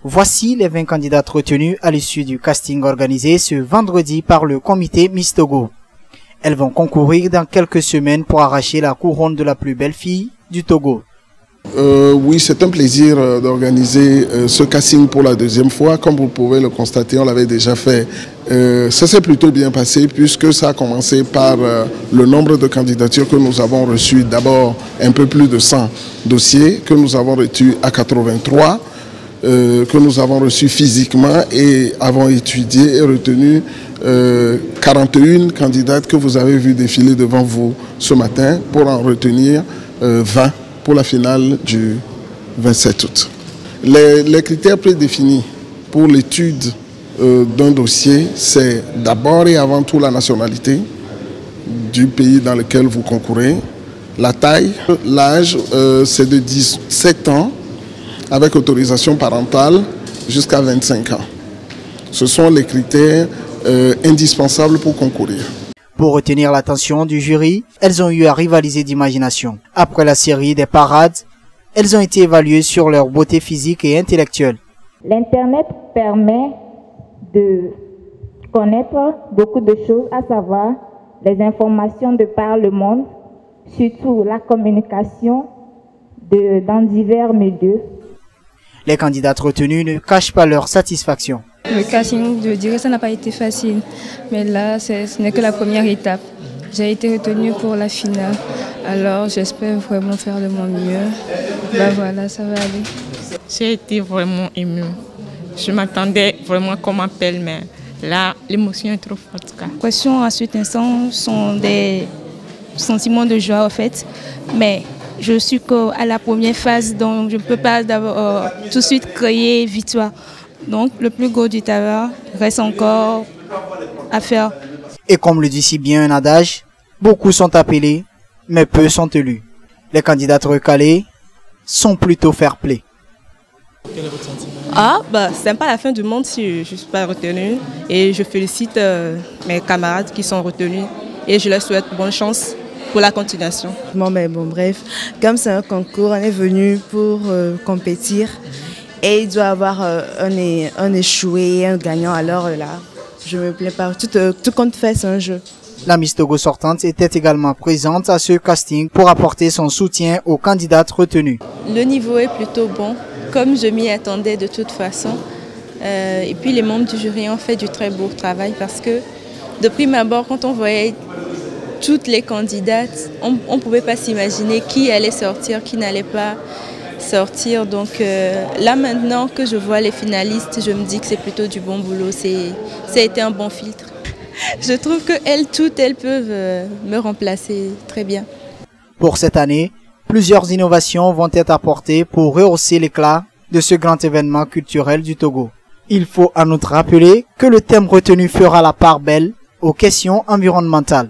Voici les 20 candidates retenues à l'issue du casting organisé ce vendredi par le comité Miss Togo. Elles vont concourir dans quelques semaines pour arracher la couronne de la plus belle fille du Togo. Oui, c'est un plaisir d'organiser ce casting pour la deuxième fois. Comme vous pouvez le constater, on l'avait déjà fait. Ça s'est plutôt bien passé puisque ça a commencé par le nombre de candidatures que nous avons reçues. D'abord, un peu plus de 100 dossiers que nous avons reçus à 83, que nous avons reçus physiquement et avons étudié et retenu 41 candidates que vous avez vu défiler devant vous ce matin pour en retenir 20. Pour la finale du 27 août. Les critères prédéfinis pour l'étude d'un dossier, c'est d'abord et avant tout la nationalité du pays dans lequel vous concourez, la taille, l'âge, c'est de 17 ans avec autorisation parentale jusqu'à 25 ans. Ce sont les critères indispensables pour concourir. Pour retenir l'attention du jury, elles ont eu à rivaliser d'imagination. Après la série des parades, elles ont été évaluées sur leur beauté physique et intellectuelle. L'Internet permet de connaître beaucoup de choses, à savoir les informations de par le monde, surtout la communication dans divers milieux. Les candidates retenues ne cachent pas leur satisfaction. Le casting, je dirais, ça n'a pas été facile, mais là, ce n'est que la première étape. J'ai été retenue pour la finale, alors j'espère vraiment faire de mon mieux. Voilà, ça va aller. J'ai été vraiment émue. Je m'attendais vraiment qu'on m'appelle, mais là, l'émotion est trop forte. Les questions à cet instant sont des sentiments de joie, en fait, mais je suis qu'à la première phase, donc je ne peux pas tout de suite créer victoire. Donc, le plus gros du travail reste encore à faire. Et comme le dit si bien un adage, beaucoup sont appelés, mais peu sont élus. Les candidates recalées sont plutôt fair-play. Quel est votre sentiment? C'est pas la fin du monde si je ne suis pas retenue. Et je félicite mes camarades qui sont retenus. Et je leur souhaite bonne chance pour la continuation. Bref, comme c'est un concours, on est venu pour compétir. Et il doit y avoir un échoué, un gagnant. Alors là, je ne me plains pas. Tout compte fait, c'est un jeu. La Miss Togo sortante était également présente à ce casting pour apporter son soutien aux candidates retenues. Le niveau est plutôt bon, comme je m'y attendais de toute façon. Et puis les membres du jury ont fait du très beau travail parce que de prime abord, quand on voyait toutes les candidates, on ne pouvait pas s'imaginer qui allait sortir, qui n'allait pas sortir. Donc là maintenant que je vois les finalistes, je me dis que c'est plutôt du bon boulot, ça a été un bon filtre. Je trouve qu'elles toutes, elles peuvent me remplacer très bien. Pour cette année, plusieurs innovations vont être apportées pour rehausser l'éclat de ce grand événement culturel du Togo. Il faut en outre rappeler que le thème retenu fera la part belle aux questions environnementales.